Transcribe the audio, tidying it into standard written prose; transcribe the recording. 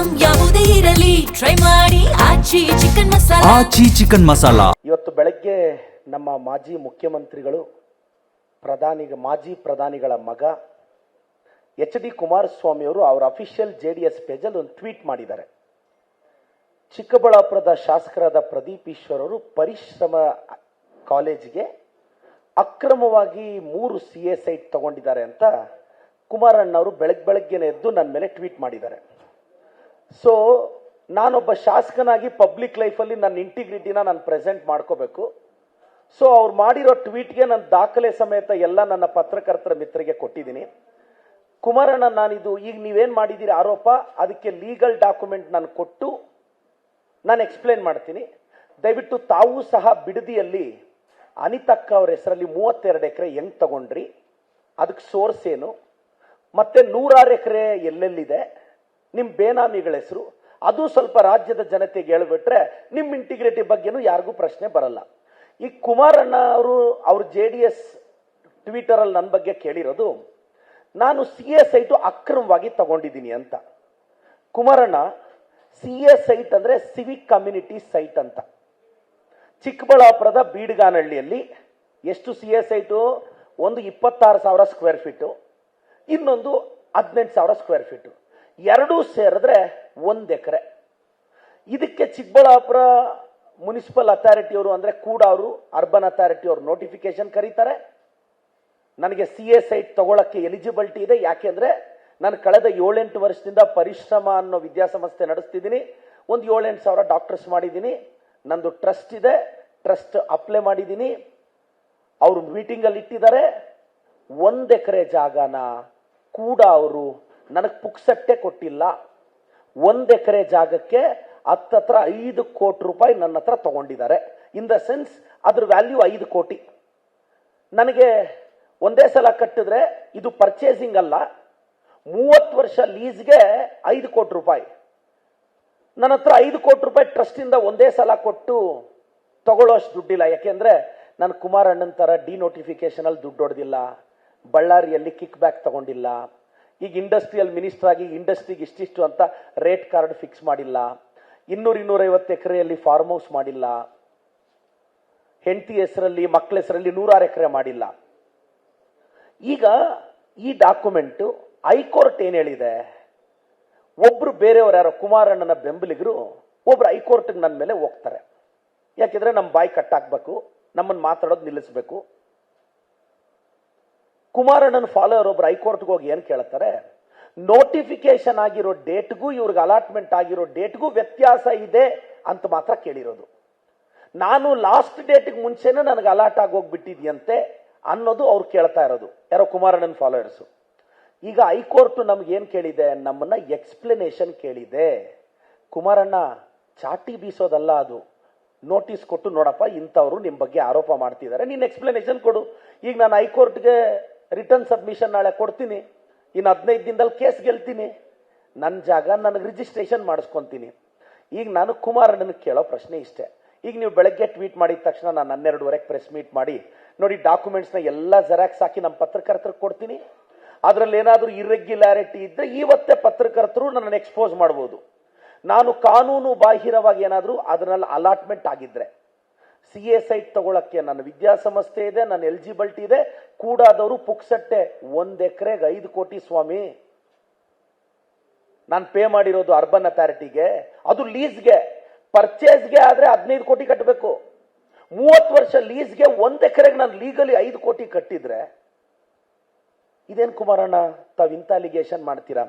Item ಯಾವುದೇ ಇರಲಿ try ಮಾಡಿ ಆಚಿ ಚಿಕನ್ ಮಸಾಲಾ. ಆಚಿ ಚಿಕನ್ ಮಸಾಲಾ. ಇವತ್ತು ಬೆಳಗ್ಗೆ ನಮ್ಮ ಮಾಜಿ ಮುಖ್ಯಮಂತ್ರಿಗಳು ಮಾಜಿ ಪ್ರಧಾನಿಗಳ ಮಗ ಎಚ್.ಡಿ. ಕುಮಾರಸ್ವಾಮಿ ಅವರು ಅವರ ಅಫಿಷಿಯಲ್ JDS ಪೇಜಲ್ಲಿ ಒಂದು ಟ್ವೀಟ್ ಮಾಡಿದ್ದಾರೆ. ಚಿಕ್ಕಬಳ್ಳಾಪುರದ ಶಾಸಕರಾದ ಪ್ರದೀಪ್ ಈಶ್ವರ್ ಅವರು ಪರಿಶ್ರಮ ಕಾಲೇಜಿಗೆ ಅಕ್ರಮವಾಗಿ 3 CA ಸೈಟ್ ತಗೊಂಡಿದ್ದಾರೆ ಅಂತ ಕುಮಾರಣ್ಣ ಅವರು ಬೆಳಗ್ಗೆನೆ ಎದ್ದು ನನ್ನ ಮೇಲೆ ಟ್ವೀಟ್ ಮಾಡಿದ್ದಾರೆ. ಸೊ ನಾನೊಬ್ಬ ಶಾಸಕನಾಗಿ ಪಬ್ಲಿಕ್ ಲೈಫಲ್ಲಿ ನನ್ನ ಇಂಟಿಗ್ರಿಟಿನ ನಾನು ಪ್ರೆಸೆಂಟ್ ಮಾಡ್ಕೋಬೇಕು. ಸೊ ಅವ್ರು ಮಾಡಿರೋ ಟ್ವೀಟ್ಗೆ ನನ್ನ ದಾಖಲೆ ಸಮೇತ ಎಲ್ಲ ನನ್ನ ಪತ್ರಕರ್ತರ ಮಿತ್ರರಿಗೆ ಕೊಟ್ಟಿದ್ದೀನಿ. ಕುಮಾರಣ್ಣ, ನಾನಿದು ಈಗ ನೀವೇನು ಮಾಡಿದ್ದೀರಿ ಆರೋಪ, ಅದಕ್ಕೆ ಲೀಗಲ್ ಡಾಕ್ಯುಮೆಂಟ್ ನಾನು ಕೊಟ್ಟು ನಾನು ಎಕ್ಸ್ಪ್ಲೇನ್ ಮಾಡ್ತೀನಿ. ದಯವಿಟ್ಟು ತಾವು ಸಹ ಬಿಡದಿಯಲ್ಲಿ ಅನಿತಕ್ಕ ಅವ್ರ ಹೆಸರಲ್ಲಿ 32 ಎಕರೆ ಹೆಂಗ್ ತಗೊಂಡ್ರಿ, ಅದಕ್ಕೆ ಸೋರ್ಸ್ ಏನು, ಮತ್ತೆ 106 ಎಕರೆ ಎಲ್ಲೆಲ್ಲಿದೆ, ನಿಮ್ಮ ಬೇನಾಮಿಗಳ ಹೆಸರು, ಅದು ಸ್ವಲ್ಪ ರಾಜ್ಯದ ಜನತೆಗೆ ಹೇಳ್ಬಿಟ್ರೆ ನಿಮ್ಮ ಇಂಟಿಗ್ರಿಟಿ ಬಗ್ಗೆನೂ ಯಾರಿಗೂ ಪ್ರಶ್ನೆ ಬರಲ್ಲ. ಈ ಕುಮಾರಣ್ಣ ಅವರು ಅವ್ರ JDS ಟ್ವಿಟರಲ್ಲಿ ನನ್ನ ಬಗ್ಗೆ ಕೇಳಿರೋದು ನಾನು CA ಸೈಟು ಅಕ್ರಮವಾಗಿ ತಗೊಂಡಿದ್ದೀನಿ ಅಂತ. ಕುಮಾರಣ್ಣ, CA ಸೈಟ್ ಅಂದ್ರೆ ಸಿವಿಕ್ ಕಮ್ಯುನಿಟಿ ಸೈಟ್ ಅಂತ. ಚಿಕ್ಕಬಳ್ಳಾಪುರದ ಬೀಡ್ಗಾನಹಳ್ಳಿಯಲ್ಲಿ ಎಷ್ಟು CA ಸೈಟು? ಒಂದು 26,000 ಸ್ಕ್ವೇರ್ ಫೀಟು, ಇನ್ನೊಂದು 18,000 ಸ್ಕ್ವೇರ್ ಫೀಟು, ಎರಡೂ ಸೇರಿದ್ರೆ 1 ಎಕರೆ. ಇದಕ್ಕೆ ಚಿಕ್ಕಬಳ್ಳಾಪುರ ಮುನ್ಸಿಪಲ್ ಅಥಾರಿಟಿಯವರು ಅಂದ್ರೆ ಕೂಡ ಅವರು ಅರ್ಬನ್ ಅಥಾರಿಟಿ ಅವರು ನೋಟಿಫಿಕೇಶನ್ ಕರೀತಾರೆ. ನನಗೆ CA ಸೈಟ್ ತಗೊಳಕ್ಕೆ ಎಲಿಜಿಬಿಲಿಟಿ ಇದೆ. ಯಾಕೆಂದ್ರೆ ನಾನು ಕಳೆದ 7-8 ವರ್ಷದಿಂದ ಪರಿಶ್ರಮ ಅನ್ನೋ ವಿದ್ಯಾಸಂಸ್ಥೆ ನಡೆಸ್ತಿದ್ದೀನಿ. ಒಂದು 7-8 ಸಾವಿರ ಡಾಕ್ಟರ್ಸ್ ಮಾಡಿದ್ದೀನಿ. ನಂದು ಟ್ರಸ್ಟ್ ಇದೆ, ಟ್ರಸ್ಟ್ ಅಪ್ಲೈ ಮಾಡಿದ್ದೀನಿ. ಅವರು ಮೀಟಿಂಗ್ ಅಲ್ಲಿ ಇಟ್ಟಿದ್ದಾರೆ. 1 ಎಕರೆ ಜಾಗನ ಕೂಡ ಅವರು ನನಗೆ ಪುಕ್ಸಟ್ಟೆ ಕೊಟ್ಟಿಲ್ಲ. 1 ಎಕರೆ ಜಾಗಕ್ಕೆ ಹತ್ರ 5 ಕೋಟಿ ರೂಪಾಯಿ ನನ್ನ ಹತ್ರ ತಗೊಂಡಿದ್ದಾರೆ. ಇನ್ ದ ಸೆನ್ಸ್ ಅದ್ರ ವ್ಯಾಲ್ಯೂ 5 ಕೋಟಿ. ನನಗೆ ಒಂದೇ ಸಲ ಕಟ್ಟಿದ್ರೆ ಇದು ಪರ್ಚೇಸಿಂಗ್ ಅಲ್ಲ, 30 ವರ್ಷ ಲೀಸ್ಗೆ 5 ಕೋಟಿ ರೂಪಾಯಿ. ನನ್ನ ಹತ್ರ 5 ಕೋಟಿ ರೂಪಾಯಿ ಟ್ರಸ್ಟ್ ಇಂದ ಒಂದೇ ಸಲ ಕೊಟ್ಟು ತಗೊಳ್ಳೋಷ್ಟು ದುಡ್ಡಿಲ್ಲ. ಯಾಕೆಂದ್ರೆ ನಾನು ಕುಮಾರಣ್ಣನ ತರ ಡಿನೋಟಿಫಿಕೇಶನ್ ಅಲ್ಲಿ ದುಡ್ಡು ಹೊಡೆದಿಲ್ಲ, ಬಳ್ಳಾರಿಯಲ್ಲಿ ಕಿಕ್ ಬ್ಯಾಕ್ ತಗೊಂಡಿಲ್ಲ, ಈಗ ಇಂಡಸ್ಟ್ರಿಯಲ್ ಮಿನಿಸ್ಟರ್ ಆಗಿ ಇಂಡಸ್ಟ್ರಿಗೆ ಇಷ್ಟಿಷ್ಟು ಅಂತ ರೇಟ್ ಕಾರ್ಡ್ ಫಿಕ್ಸ್ ಮಾಡಿಲ್ಲ, 200-250 ಎಕರೆಯಲ್ಲಿ ಫಾರ್ಮ್ ಹೌಸ್ ಮಾಡಿಲ್ಲ, ಹೆಂಡತಿ ಹೆಸರಲ್ಲಿ ಮಕ್ಕಳ ಹೆಸರಲ್ಲಿ 106 ಎಕರೆ ಮಾಡಿಲ್ಲ. ಈಗ ಈ ಡಾಕ್ಯುಮೆಂಟ್ ಹೈಕೋರ್ಟ್ ಏನ್ ಹೇಳಿದೆ, ಒಬ್ರು ಬೇರೆಯವರು ಯಾರೋ ಕುಮಾರಣ್ಣನ ಬೆಂಬಲಿಗರು ಒಬ್ರು ಹೈಕೋರ್ಟ್ ನನ್ನ ಮೇಲೆ ಹೋಗ್ತಾರೆ. ಯಾಕೆಂದ್ರೆ ನಮ್ಮ ಬಾಯಿ ಕಟ್ಟಾಕ್ಬೇಕು, ನಮ್ಮನ್ನು ಮಾತಾಡೋದು ನಿಲ್ಲಿಸಬೇಕು. ಕುಮಾರಣ್ಣನ ಫಾಲೋವರ್ ಒಬ್ರು ಹೈಕೋರ್ಟ್ಗೆ ಹೋಗಿ ಏನ್ ಕೇಳ್ತಾರೆ, ನೋಟಿಫಿಕೇಶನ್ ಆಗಿರೋ ಡೇಟ್ಗೂ ಇವ್ರಿಗೆ ಅಲಾಟ್ಮೆಂಟ್ ಆಗಿರೋ ಡೇಟ್ಗೂ ವ್ಯತ್ಯಾಸ ಇದೆ ಅಂತ ಮಾತ್ರ ಕೇಳಿರೋದು. ನಾನು ಲಾಸ್ಟ್ ಡೇಟ್ಗೆ ಮುಂಚೆನೇ ನನಗೆ ಅಲಾಟ್ ಆಗಿ ಹೋಗ್ಬಿಟ್ಟಿದ್ಯಂತೆ ಅನ್ನೋದು ಅವ್ರು ಕೇಳ್ತಾ ಇರೋದು, ಯಾರೋ ಕುಮಾರಣ್ಣನ ಫಾಲೋವರ್ಸು. ಈಗ ಹೈಕೋರ್ಟ್ ನಮ್ಗೆ ಏನ್ ಕೇಳಿದೆ, ನಮ್ಮನ್ನ ಎಕ್ಸ್ಪ್ಲನೇಷನ್ ಕೇಳಿದೆ. ಕುಮಾರಣ್ಣ, ಚಾಟಿ ಬೀಸೋದಲ್ಲ ಅದು, ನೋಟಿಸ್ ಕೊಟ್ಟು ನೋಡಪ್ಪ ಇಂಥವ್ರು ನಿಮ್ ಬಗ್ಗೆ ಆರೋಪ ಮಾಡ್ತಿದ್ದಾರೆ, ನೀನ್ ಎಕ್ಸ್ಪ್ಲನೇಷನ್ ಕೊಡು. ಈಗ ನಾನು ಹೈಕೋರ್ಟ್ಗೆ ರಿಟರ್ನ್ ಸಬ್ಮಿಷನ್ ನಾಳೆ ಕೊಡ್ತೀನಿ, ಇನ್ನು 15 ದಿನದಲ್ಲಿ ಕೇಸ್ ಗೆಲ್ತೀನಿ, ನನ್ನ ಜಾಗ ನನಗೆ ರಿಜಿಸ್ಟ್ರೇಷನ್ ಮಾಡಿಸ್ಕೊಂತೀನಿ. ಈಗ ನಾನು ಕುಮಾರಣ್ಣನ ಕೇಳೋ ಪ್ರಶ್ನೆ ಇಷ್ಟೇ. ಈಗ ನೀವು ಬೆಳಗ್ಗೆ ಟ್ವೀಟ್ ಮಾಡಿದ ತಕ್ಷಣ ನಾನು 12:30 ಪ್ರೆಸ್ ಮೀಟ್ ಮಾಡಿ ನೋಡಿ ಡಾಕ್ಯುಮೆಂಟ್ಸ್ನ ಎಲ್ಲ ಜೆರಾಕ್ಸ್ ಹಾಕಿ ನಮ್ಮ ಪತ್ರಕರ್ತರಿಗೆ ಕೊಡ್ತೀನಿ. ಅದರಲ್ಲಿ ಏನಾದರೂ ಇರ್ರೆಗ್ಯುಲಾರಿಟಿ ಇದ್ರೆ ಇವತ್ತೇ ಪತ್ರಕರ್ತರು ನನ್ನನ್ನು ಎಕ್ಸ್ಪೋಸ್ ಮಾಡಬಹುದು. ನಾನು ಕಾನೂನು ಬಾಹಿರವಾಗಿ ಏನಾದರೂ ಅದರಲ್ಲಿ ಅಲಾಟ್ಮೆಂಟ್ ಆಗಿದ್ರೆ, CA ಸೈಟ್ ತಗೊಳಕ್ಕೆ ನನ್ನ ವಿದ್ಯಾಸಂಸ್ಥೆ ಇದೆ, ನನ್ನ ಎಲಿಜಿಬಿಲಿಟಿ ಇದೆ, ಕೂಡಾದವರು ಪುಕ್ಸಟ್ಟೆ 1 ಎಕರೆಗೆ 5 ಕೋಟಿ ಸ್ವಾಮಿ. ನಾನು ಪೇ ಮಾಡಿರೋದು ಅರ್ಬನ್ ಅಥಾರಿಟಿಗೆ, ಅದು ಲೀಸ್ಗೆ. ಪರ್ಚೇಸ್ಗೆ ಆದ್ರೆ 15 ಕೋಟಿ ಕಟ್ಟಬೇಕು. 30 ವರ್ಷ ಲೀಸ್ಗೆ 1 ಎಕರೆಗೆ ನಾನು ಲೀಗಲಿ 5 ಕೋಟಿ ಕಟ್ಟಿದ್ರೆ ಇದೇನು ಕುಮಾರಣ್ಣ ತಾವು ಇಂಥ ಅಲಿಗೇಷನ್ ಮಾಡ್ತೀರಾ?